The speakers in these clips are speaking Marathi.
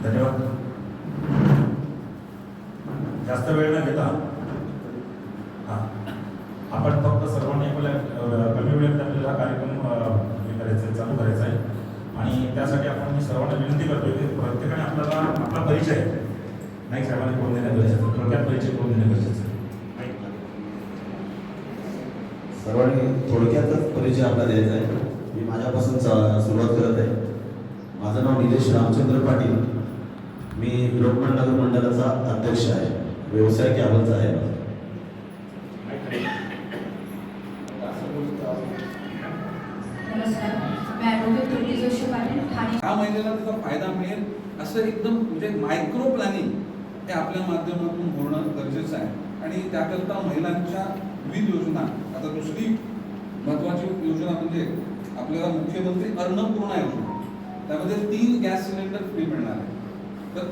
धन्यवाद. जास्त वेळ न घेता आपण फक्त सर्वांनी आपल्या कमी वेळेत आपल्याला कार्यक्रम चालू करायचा आहे आणि त्यासाठी आपण मी सर्वांना विनंती करतोय की प्रत्येकाने आपल्याला आपला परिचय नाही साहेबांनी करून देणं गरजेचं, थोडक्यात परिचय करून देणं गरजेचं. सर्वांनी थोडक्यातच परिचय आपला द्यायचा आहे. मी माझ्यापासून सुरुवात करत आहे. माझं नाव निलेश रामचंद्र पाटील. मी लोकमान्य नगर मंडळाचा अध्यक्ष आहे. व्यवसाय कॅबलचा आहे. ह्या महिलेला त्याचा फायदा मिळेल असं एकदम म्हणजे मायक्रो प्लॅनिंग हे आपल्या माध्यमातून होणं गरजेचं आहे आणि त्याकरता महिलांच्या विविध योजना. आता दुसरी महत्त्वाची योजना म्हणजे आपल्याला मुख्यमंत्री अन्नपूर्णा योजना, त्यामध्ये 3 गॅस सिलेंडर फ्री मिळणार आहे. तर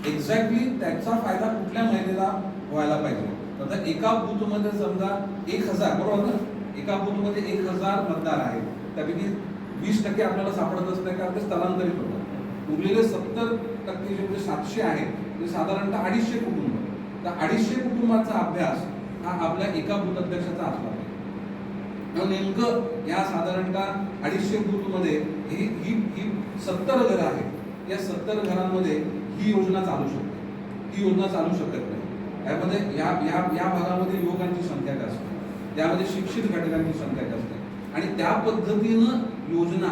एक्झॅक्टली त्याचा फायदा कुठल्या महिलेला व्हायला पाहिजे. आता एका बूथमध्ये समजा 1000, बरोबर ना, एका बूथमध्ये 1000 मतदार आहेत, त्यापैकी 20% आपल्याला सापडत असल्या कारण ते स्थलांतरित होतात. उरलेले 70% जे 700 आहेत ते साधारणतः 250 कुटुंब. तर 250 कुटुंबाचा अभ्यास हा आपल्या एका बूथ अध्यक्षाचा असला पाहिजे. नेमकं या साधारणतः 250 बूथमध्ये ही 70 घरं आहेत. या 70 घरांमध्ये ही योजना चालू शकते, ही योजना चालू शकत नाही. यामध्ये या भागामध्ये युवकांची संख्या जास्त आहे, त्यामध्ये शिक्षित घटकांची संख्या जास्त आहे आणि त्या पद्धतीनं योजना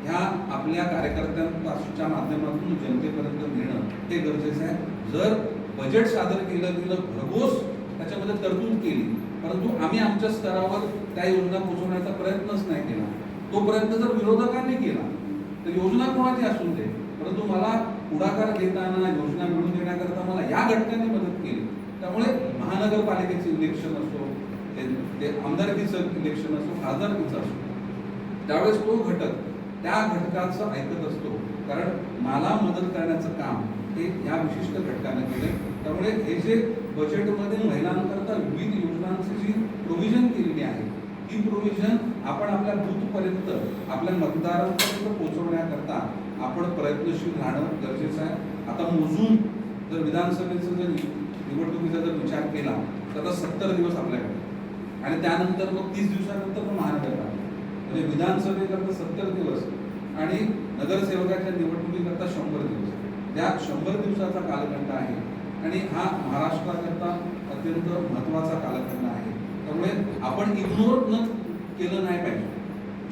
ह्या आपल्या कार्यकर्त्यांच्या माध्यमातून जनतेपर्यंत नेणं हे गरजेचं आहे. जर बजेट सादर केलं गेलं, भरघोस त्याच्यामध्ये तरतूद केली, परंतु आम्ही आमच्या स्तरावर त्या योजना पोहोचवण्याचा प्रयत्नच नाही केला, तोपर्यंत जर विरोधकांनी केला तर योजना कोणाची असून दे, परंतु मला पुढाकार घेताना योजना मिळवून देण्याकरता मला या घटकांनी मदत केली. त्यामुळे महानगरपालिकेचे इलेक्शन असो, ते आमदारकीचं इलेक्शन असो, खासदारकीचं असो, त्यावेळेस तो घटक त्या घटकाचं ऐकत असतो, कारण मला मदत करण्याचं काम हे या विशिष्ट घटकाने केले. त्यामुळे हे जे बजेटमध्ये महिलांकरता विविध योजनांची जी प्रोव्हिजन केलेली आहे, ही प्रोव्हिजन आपण आपल्या बूथपर्यंत, आपल्या मतदारांपर्यंत पोहोचवण्याकरता आपण प्रयत्नशील राहणं गरजेचं आहे. आता मोजून जर विधानसभेचं जर निवडणुकीचा जर विचार केला तर आता 70 दिवस आपल्याकडे आणि त्यानंतर मग 30 दिवसानंतर मग महानगरपालिका, म्हणजे विधानसभेकरता 70 दिवस आणि नगरसेवकाच्या निवडणुकीकरता 100 दिवस. त्या 100 दिवसाचा कालखंड आहे आणि हा महाराष्ट्राकरता अत्यंत महत्त्वाचा कालखंड आहे. त्यामुळे आपण इग्नोर न केलं नाही पाहिजे.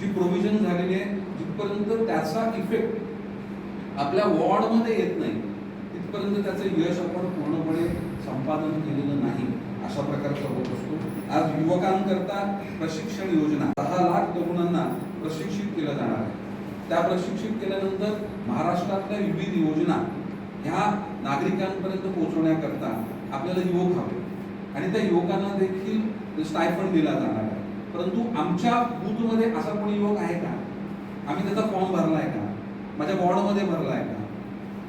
जी प्रोव्हिजन झालेली आहे, जिथपर्यंत त्याचा इफेक्ट आपल्या वॉर्डमध्ये येत नाही तिथपर्यंत त्याचं यश आपण पूर्णपणे संपादन केलेलं नाही, अशा प्रकारचा होत असतो. आज युवकांकरता प्रशिक्षण योजना 10 लाख तरुणांना प्रशिक्षित केलं जाणार आहे. त्या प्रशिक्षित केल्यानंतर महाराष्ट्रातल्या विविध योजना ह्या नागरिकांपर्यंत पोहोचवण्याकरता आपल्याला युवक हवे आणि त्या युवकांना देखील स्टायफंड दिला जाणार आहे. परंतु आमच्या बूथमध्ये असा कोणी युवक आहे का? आम्ही त्याचा फॉर्म भरला आहे का? माझ्या वॉर्डमध्ये भरला आहे का?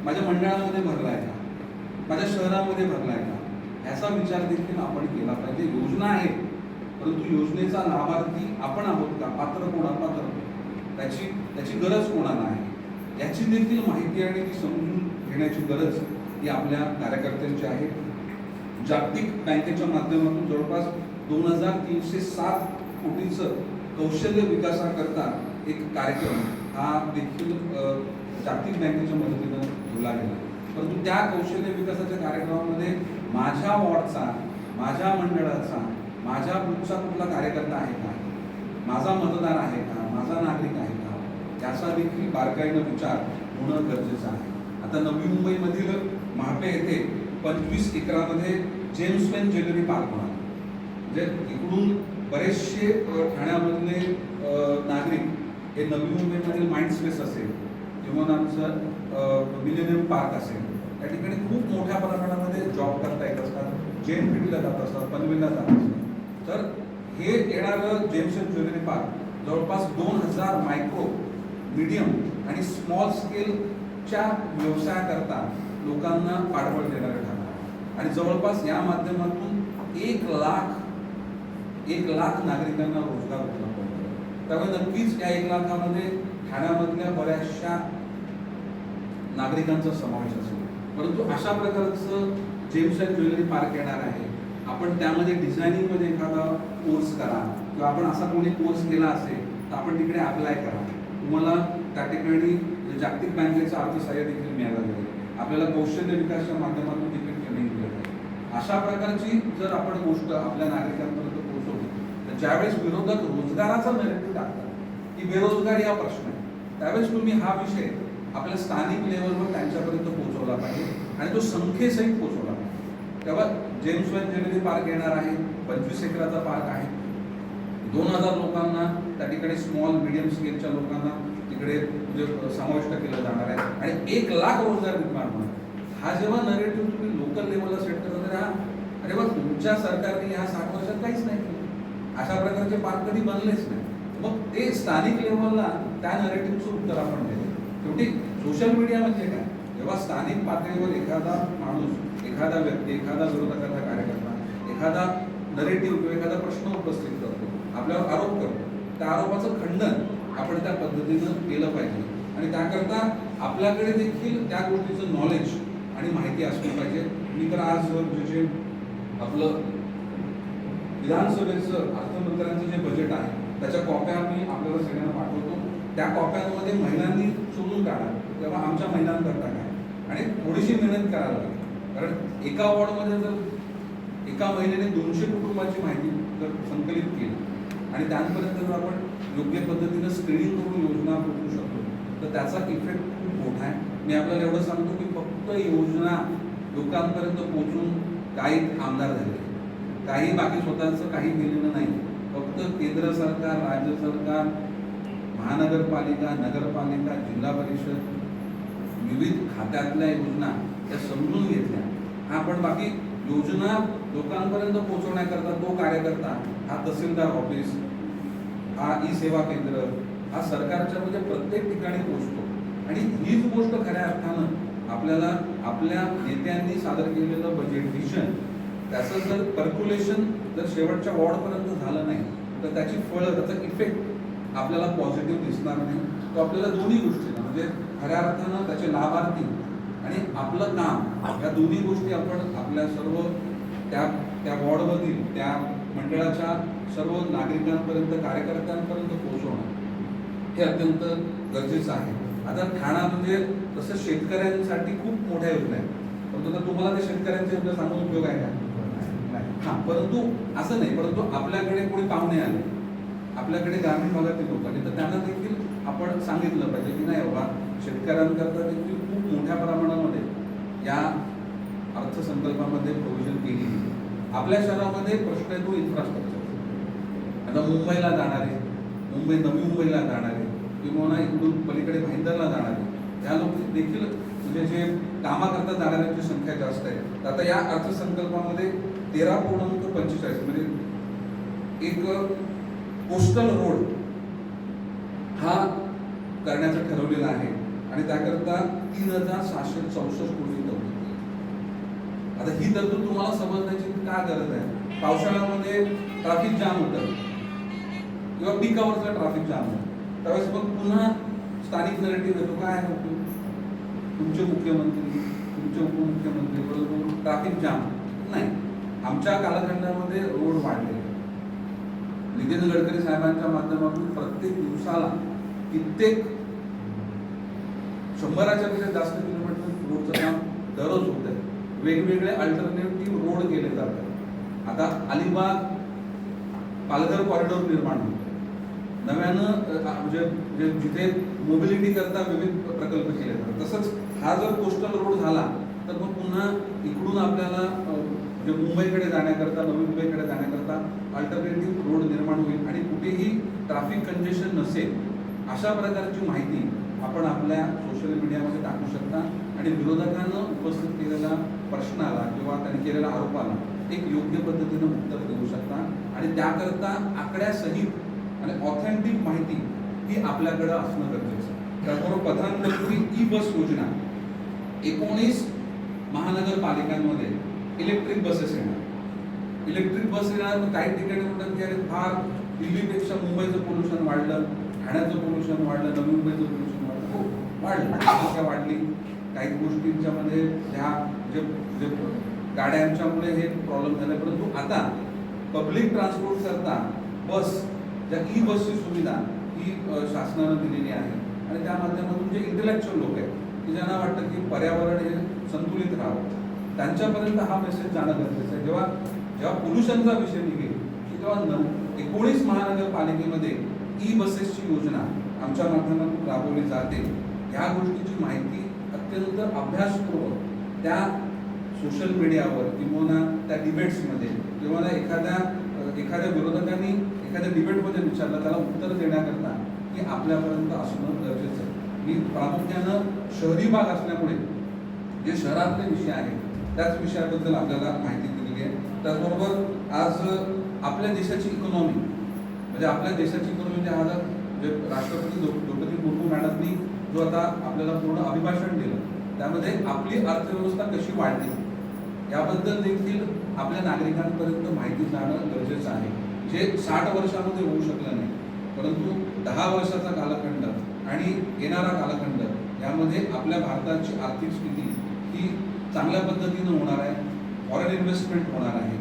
माझ्या मंडळामध्ये भरला आहे का? माझ्या शहरामध्ये भरला आहे का? ह्याचा विचार देखील आपण केला पाहिजे. योजना आहे, परंतु योजनेचा लाभार्थी आपण आहोत का? पात्र कोण अपात्र, त्याची गरज कोणाला आहे, याची देखील माहिती आणि ती समजून घेण्याची गरज ही आपल्या कार्यकर्त्यांची आहे. जागतिक बँकेच्या माध्यमातून जवळपास 2307 कोटीचं कौशल्य विकासाकरता एक कार्यक्रम हा देखील जागतिक बँकेच्या मदतीनं ठेवला गेला. परंतु त्या कौशल्य विकासाच्या कार्यक्रमामध्ये माझ्या वॉर्डचा, माझ्या मंडळाचा, माझ्या बूथचा कुठला कार्यकर्ता आहे का, माझा मतदार आहे का, माझा नागरिक आहे का, याचा देखील बारकाईनं विचार होणं गरजेचं आहे. आता नवी मुंबईमधील म्हापे येथे 25 एकरामध्ये जेम्स वेन ज्वेलरी पार्क होणार. म्हणजे इकडून बरेचसे ठाण्यामधले नागरिक हे नवी मुंबईमधील माइंड स्पेस असेल किंवा आमचं मिलेनियम पार्क असेल, त्या ठिकाणी खूप मोठ्या प्रमाणामध्ये जॉब करता येत असतात, जेन फिटीला जात असतात, पनवेलला जात असतात. तर हे येणारं जेम्स वेन ज्वेलरी पार्क जवळपास 2000 मायक्रो, मीडियम आणि स्मॉल स्केलच्या व्यवसायाकरता लोकांना पाठबळ देणारं ठरणार आणि जवळपास या माध्यमातून 1 लाख नागरिकांना रोजगार उपलब्ध होतो. त्यामुळे नक्कीच या 1 लाखामध्ये ठाण्यामधल्या बऱ्याचशा नागरिकांचा समावेश असेल. परंतु अशा प्रकारचं जेम्स अँड ज्वेलरी पार्क येणार आहे. आपण त्यामध्ये डिझायनिंगमध्ये एखादा कोर्स करा किंवा आपण असा कोणी कोर्स केला असेल तर आपण तिकडे अप्लाय करा. तुम्हाला त्या ठिकाणी जागतिक बँकेचं अर्थसहाय्य देखील मिळालं जाईल. आपल्याला कौशल्य विकासाच्या माध्यमातून देखील ट्रेनिंग दिलं जाईल. अशा प्रकारची जर आपण गोष्ट आपल्या नागरिकांपर्यंत पोहोचवली तर ज्यावेळेस विरोधक रोजगाराचा नरेटिव्ह टाकतात की बेरोजगारी हा प्रश्न आहे, त्यावेळेस तुम्ही हा विषय आपल्या स्थानिक लेवलवर त्यांच्यापर्यंत पोहोचवला पाहिजे आणि तो संख्येसहित पोहोचवला पाहिजे. तेव्हा जेम्स अँड ज्वेलरी पार्क येणार आहे. 25 एकराचा पार्क आहे. 2000 लोकांना त्या ठिकाणी स्मॉल मिडियम स्केलच्या लोकांना तिकडे म्हणजे समाविष्ट केलं जाणार आहे आणि 1 लाख रोजगार निर्माण होणार. हा जेव्हा नरेटिव्ह तुम्ही लोकल लेवलला सेट करता तर अरे बा तुमच्या सरकारने ह्या 60 वर्षात काहीच नाही केलं. अशा प्रकारचे पार्क कधी बनलेच नाही. मग ते स्थानिक लेवलला त्या नरेटिव्हचं उत्तर आपण द्यायचं. शेवटी सोशल मीडिया म्हणजे काय, जेव्हा स्थानिक पातळीवर एखादा माणूस, एखादा व्यक्ती, एखादा विरोधकाचा कार्यकर्ता एखादा नरेटिव्ह किंवा एखादा प्रश्न उपस्थित करतो, आपल्यावर आरोप करतो, त्या आरोपाचं खंडन आपण त्या पद्धतीनं केलं पाहिजे आणि त्याकरता आपल्याकडे देखील त्या गोष्टीचं नॉलेज आणि माहिती असली पाहिजे. मी तर आज जे आपलं विधानसभेचं अर्थमंत्र्यांचं जे बजेट आहे त्याच्या कॉप्या मी आपल्याला सगळ्यांना पाठवतो. त्या कॉप्यांमध्ये महिलांनी शोधून काढा तेव्हा आमच्या महिलांकरता काय आणि थोडीशी मेहनत करायला लागेल. कारण एका वॉर्डमध्ये जर एका महिन्याने 200 कुटुंबाची माहिती जर संकलित केली आणि त्यांपर्यंत जर आपण योग्य पद्धतीनं स्क्रीनिंग करून योजना पोहोचू शकतो तर त्याचा इफेक्ट खूप मोठा आहे. मी आपल्याला एवढं सांगतो की फक्त योजना लोकांपर्यंत पोहोचून काही आमदार झाले, काही बाकी स्वतःचं काही केलेलं नाही. फक्त केंद्र सरकार, राज्य सरकार, महानगरपालिका, नगरपालिका, जिल्हा परिषद विविध खात्यातल्या योजना त्या समजून घेतल्या. हा पण बाकी योजना लोकांपर्यंत पोहोचवण्याकरता तो कार्यकर्ता हा तहसीलदार ऑफिस, हा ई सेवा केंद्र, हा सरकारच्या म्हणजे प्रत्येक ठिकाणी पोहोचतो आणि हीच गोष्ट खऱ्या अर्थानं आपल्याला आपल्या नेत्यांनी सादर केलेलं बजेट विजन त्याचं जर पर्क्युलेशन जर शेवटच्या वॉर्डपर्यंत झालं नाही तर त्याची फळं, त्याचा इफेक्ट आपल्याला पॉझिटिव्ह दिसणार नाही. तो आपल्याला दोन्ही गोष्टींना म्हणजे खऱ्या अर्थानं त्याचे लाभार्थी आणि आपलं काम या दोन्ही गोष्टी आपण आपल्या सर्व त्या वॉर्डमधील त्या मंडळाच्या सर्व नागरिकांपर्यंत, कार्यकर्त्यांपर्यंत पोहोचवणं हे अत्यंत गरजेचं आहे. आता ठाणा म्हणजे तसं शेतकऱ्यांसाठी खूप मोठ्या योजना आहेत, परंतु आता तुम्हाला ते शेतकऱ्यांच्या योजना सांगून उपयोग आहे का? हां, परंतु असं नाही. परंतु आपल्याकडे कोणी पाहुणे आले, आपल्याकडे ग्रामीण भागातील लोक आले तर त्यांना देखील आपण सांगितलं पाहिजे की नाही बाबा शेतकऱ्यांकरता देखील खूप मोठ्या प्रमाणामध्ये या अर्थसंकल्पामध्ये प्रोव्हिजन केली. आपल्या शहरामध्ये प्रश्न आहे तो इन्फ्रास्ट्रक्चर. आता मुंबईला जाणारे, नवी मुंबईला जाणारे किंवा इकडून पलीकडे भाईंदरला जाणारे या लोक देखील म्हणजे जे कामाकरता जाणाऱ्यांची संख्या जास्त आहे. तर आता या अर्थसंकल्पामध्ये 13.45 म्हणजे एक कोस्टल रोड हा करण्याचं ठरवलेलं आहे आणि त्याकरता 3,764 कोटी तरतूद. आता ही तरतूद तुम्हाला समजण्याची का गरज आहे? पावसाळ्यामध्ये ट्रॅफिक जाम होतं किंवा पीक आवरचा ट्रॅफिक जाम होतं, त्यावेळेस मग पुन्हा स्थानिक नरेटिव्ह येतो काय होतो, तुमचे मुख्यमंत्री, तुमचे उपमुख्यमंत्री बरोबर ट्रॅफिक जाम नाही. आमच्या कालखंडामध्ये रोड वाढले. नितीन गडकरी साहेबांच्या माध्यमातून प्रत्येक दिवसाला कित्येक 100च्या पेक्षा जास्त किलोमीटर रोडचं काम दररोज होत आहे. वेगवेगळे अल्टरनेटिव्ह रोड केले जातात. आता अलिबाग पालघर कॉरिडॉर निर्माण होतो. नव्यानं म्हणजे जिथे मोबिलिटी करता विविध प्रकल्प केले जातात. तसंच हा जर कोस्टल रोड झाला तर मग पुन्हा इकडून आपल्याला म्हणजे मुंबईकडे जाण्याकरता, नवी मुंबईकडे जाण्याकरता अल्टरनेटिव्ह रोड निर्माण होईल आणि कुठेही ट्रॅफिक कंजेशन नसेल अशा प्रकारची माहिती आपण आपल्या सोशल मीडियामध्ये टाकू शकता आणि विरोधकांना उपस्थित केलेल्या प्रश्नाला किंवा त्यांनी केलेल्या आरोपाला एक योग्य पद्धतीनं उत्तर देऊ शकता आणि त्याकरता आकड्यासहित आणि ऑथेंटिक माहिती ही आपल्याकडे असणं गरजेचं आहे. त्याचबरोबर प्रधानमंत्री ई बस योजना 19 महानगरपालिकांमध्ये इलेक्ट्रिक बसेस येणार. इलेक्ट्रिक बस येणार तर काही ठिकाणी म्हणतात की अरे फार दिल्लीपेक्षा मुंबईचं पोल्युशन वाढलं, ठाण्याचं पोल्युशन वाढलं, नवी मुंबईचं पोल्युशन वाढलं. हो वाढलं, संख्या वाढली, काही गोष्टींच्यामध्ये ह्या जे जे गाड्यांच्यामुळे हे प्रॉब्लेम झाले, परंतु आता पब्लिक ट्रान्सपोर्ट करता बस, ज्या ई बसची सुविधा ही शासनानं दिलेली आहे आणि त्या माध्यमातून जे इंटेलेक्च्युअल लोक आहेत की ज्यांना वाटतं की पर्यावरण हे संतुलित राहावं, त्यांच्यापर्यंत हा मेसेज जाणं गरजेचं आहे. जेव्हा जेव्हा पोल्युशनचा विषय निघेल की तेव्हा 19 महानगरपालिकेमध्ये ई बसेसची योजना आमच्या माध्यमातून राबवली जाते. ह्या गोष्टीची माहिती अत्यंत अभ्यासपूर्वक त्या सोशल मीडियावर किंवा त्या डिबेट्समध्ये किंवा एखाद्या विरोधकांनी एखाद्या डिबेटमध्ये विचारलं त्याला उत्तर देण्याकरता की आपल्यापर्यंत असणं गरजेचं आहे. मी प्रामुख्यानं शहरी भाग असल्यामुळे जे शहरातले विषय आहेत त्याच विषयाबद्दल आपल्याला माहिती दिलेली आहे. त्याचबरोबर आज आपल्या देशाची इकॉनॉमी म्हणजे आपल्या देशाची इकॉनॉमी जे राष्ट्रपती द्रौपदी मुर्मू मॅडमनी जो आता आपल्याला पूर्ण अभिभाषण दिलं त्यामध्ये आपली अर्थव्यवस्था कशी वाढली याबद्दल देखील आपल्या नागरिकांपर्यंत माहिती जाणं गरजेचं आहे. जे 60 वर्षामध्ये होऊ शकलं नाही, परंतु 10 वर्षाचा कालखंड आणि येणारा कालखंड यामध्ये आपल्या भारताची आर्थिक स्थिती ही चांगल्या पद्धतीनं होणार आहे. फॉरेन इन्व्हेस्टमेंट होणार आहे,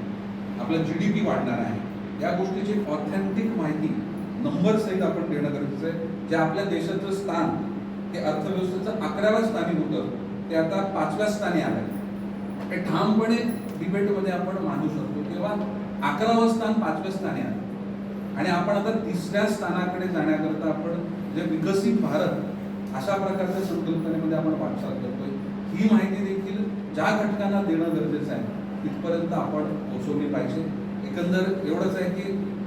आपलं GDP वाढणार आहे. या गोष्टीची ऑथेंटिक माहिती नंबर सहित आपण देणं गरजेचं आहे. जे आपल्या देशाचं स्थान हे अर्थव्यवस्थेचं 11व्या स्थानी होतं ते आता 5व्या स्थानी आलंय. हे ठामपणे डिबेटमध्ये आपण मांडू शकतो. तेव्हा 11वं स्थान 5व्या स्थानी आलं आणि आपण आता 3ऱ्या स्थानाकडे जाण्याकरता आपण जे विकसित भारत अशा प्रकारच्या संकल्पनेमध्ये आपण वाटचाल करतोय. ही माहिती देखील ज्या घटकांना देणं गरजेचं आहे तिथपर्यंत आपण पोहोचवली पाहिजे. एकंदर एवढंच आहे की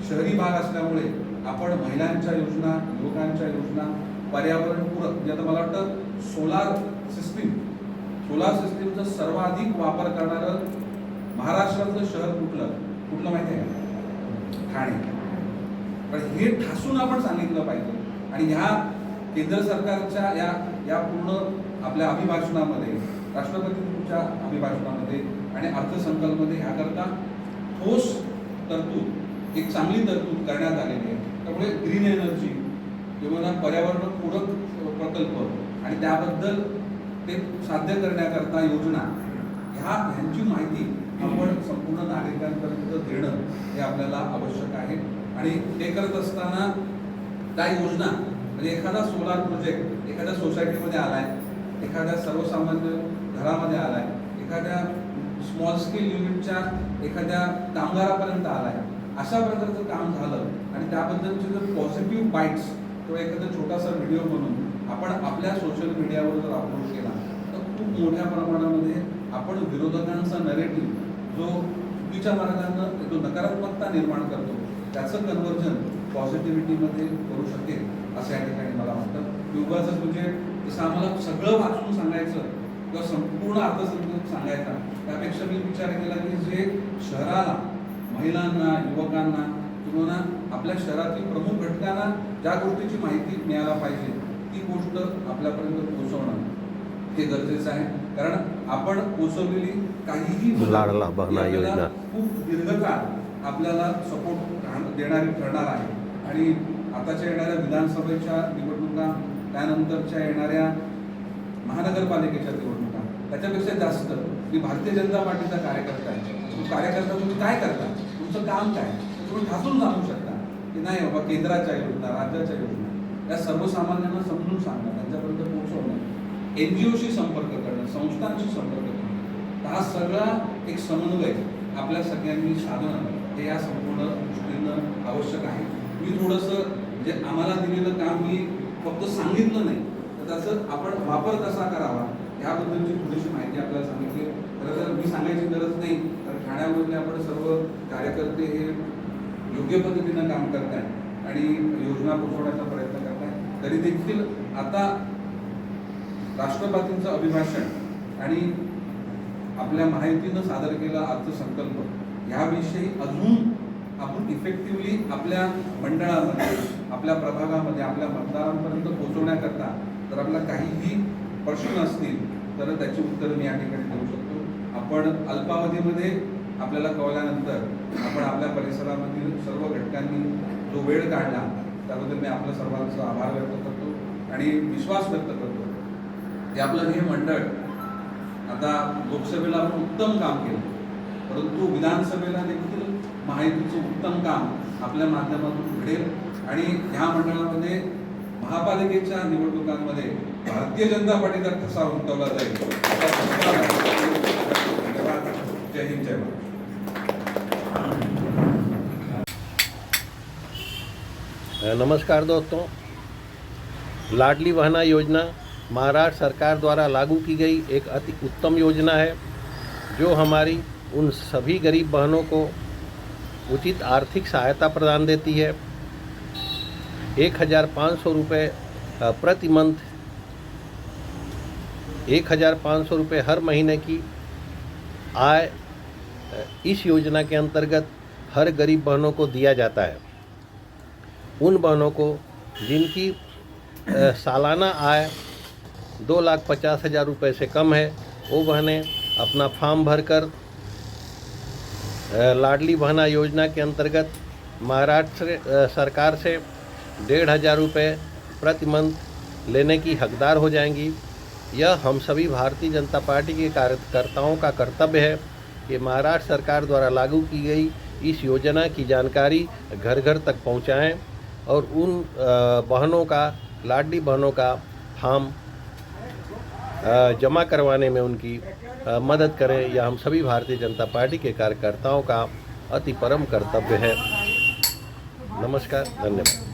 शहरी भाग असल्यामुळे आपण महिलांच्या योजना, युवकांच्या योजना, पर्यावरणपूरक म्हणजे आता मला वाटतं सोलार सिस्टीमचा सर्वाधिक वापर करणारं महाराष्ट्रातलं शहर कुठलं माहिती आहे? ठाणे. पण हे ठासून आपण सांगितलं पाहिजे आणि ह्या केंद्र सरकारच्या या पूर्ण आपल्या अभिभाषणामध्ये, राष्ट्रपतींच्या अभिभाषणामध्ये आणि अर्थसंकल्पामध्ये ह्याकरता ठोस तरतूद, एक चांगली तरतूद करण्यात आलेली आहे. त्यामुळे ग्रीन एनर्जी किंवा पर्यावरणपूरक प्रकल्प आणि त्याबद्दल ते साध्य करण्याकरता योजना ह्यांची माहिती आपण संपूर्ण नागरिकांपर्यंत देणं हे आपल्याला आवश्यक आहे. आणि ते करत असताना त्या योजना म्हणजे एखादा सोलार प्रोजेक्ट एखाद्या सोसायटीमध्ये आलाय, एखाद्या सर्वसामान्य घरामध्ये आलाय, एखाद्या स्मॉल स्केल युनिटच्या एखाद्या कामगारापर्यंत आलाय, अशा प्रकारचं काम झालं आणि त्याबद्दलचे जर पॉझिटिव्ह बाईट्स किंवा एखादा छोटासा व्हिडिओ बनवून आपण आपल्या सोशल मीडियावर जर अपलोड केला तर खूप मोठ्या प्रमाणामध्ये आपण विरोधकांचा नरेटिव्ह जो चुकीच्या मार्गानं जो नकारात्मकता निर्माण करतो त्याचं कन्व्हर्जन पॉझिटिव्हिटीमध्ये करू शकेल असं या ठिकाणी मला वाटतं. उगाचच म्हणजे जसं आम्हाला सगळं वाचून सांगायचं किंवा संपूर्ण अर्थसंकल्प सांगायचा त्यापेक्षा मी विचार केला की जे शहराला, महिलांना, युवकांना किंवा आपल्या शहरातील प्रमुख घटकांना ज्या गोष्टीची माहिती मिळायला पाहिजे ती गोष्ट आपल्यापर्यंत पोहोचवणं हे गरजेचं आहे. कारण आपण पोहोचवलेली काहीही लाडला बघणा योजना खूप दीर्घकाळ आपल्याला सपोर्ट देणारी ठरणार आहे. आणि आताच्या येणाऱ्या विधानसभेच्या निवडणुका, त्यानंतरच्या येणाऱ्या महानगरपालिकेच्या निवडणुका, त्याच्यापेक्षा जास्त मी भारतीय जनता पार्टीचा कार्यकर्ता आहे. कार्यकर्ता तुम्ही काय करता, तुमचं काम काय, तुम्ही ठासून सांगू शकता की नाही बाबा केंद्राच्या योजना, राज्याच्या योजना या सर्वसामान्यांना समजून सांगणं, त्यांच्यापर्यंत पोहोचवणं, NGOशी संपर्क करणं, संस्थांशी संपर्क करणं, हा सगळा एक समन्वय आपल्या सगळ्यांनी साधणं हे या संपूर्ण गोष्टींना आवश्यक आहे. मी थोडंसं म्हणजे आम्हाला दिलेलं काम मी फक्त सांगितलं नाही तर त्याचं आपण वापर कसा करावा याबद्दलची थोडीशी माहिती आपल्याला सांगितली. खरं तर मी सांगायची गरज नाही, कारण ठाण्यामधले आपण सर्व कार्यकर्ते हे योग्य पद्धतीनं काम करताय आणि योजना पोहोचवण्याचा प्रयत्न करताय. तरी देखील आता राष्ट्रपतींचं अभिभाषण आणि आपल्या महायुतीनं सादर केला अर्थसंकल्प याविषयी अजून आपण इफेक्टिव्हली आपल्या मंडळामध्ये, आपल्या प्रभागामध्ये, आपल्या मतदारांपर्यंत पोहोचवण्याकरता जर आपला काहीही प्रश्न असतील तर त्याची उत्तर मी या ठिकाणी देऊ शकतो. आपण अल्पावधीमध्ये आपल्याला कळल्यानंतर आपण आपल्या परिसरामधील सर्व घटकांनी जो वेळ काढला त्याबद्दल मी आपल्या सर्वांचा आभार व्यक्त करतो आणि विश्वास व्यक्त करतो की आपलं हे मंडळ आता लोकसभेला आपण उत्तम काम केलं, परंतु विधानसभेला देखील महायुतीचं उत्तम काम आपल्या माध्यमातून घडेल आणि ह्या मंडळामध्ये महापालिकेच्या निवडणुकांमध्ये भारतीय जनता पार्टीचा ठसा उमटवला जाईल. धन्यवाद. जय हिंद, जय भारत. नमस्कार दोस्तों, लाडली बहना योजना महाराष्ट्र सरकार द्वारा लागू की गई एक अति उत्तम योजना है, जो हमारी उन सभी गरीब बहनों को उचित आर्थिक सहायता प्रदान देती है। 1,500 रुपये प्रति मंथ, 1,500 रुपये हर महीने की आय इस योजना के अंतर्गत हर गरीब बहनों को दिया जाता है। उन बहनों को जिनकी सालाना आय 2,50,000 रुपये से कम है, वो बहनें अपना फॉर्म भरकर लाडली बहना योजना के अंतर्गत महाराष्ट्र सरकार से 1,500 रुपये प्रति मंथ लेने की हकदार हो जाएंगी। यह हम सभी भारतीय जनता पार्टी के कार्यकर्ताओं का कर्तव्य है कि महाराष्ट्र सरकार द्वारा लागू की गई इस योजना की जानकारी घर घर तक पहुंचाएं और उन बहनों का, लाडली बहनों का फॉर्म जमा करवाने में उनकी मदद करें। यह हम सभी भारतीय जनता पार्टी के कार्यकर्ताओं का अति परम कर्तव्य है। नमस्कार, धन्यवाद।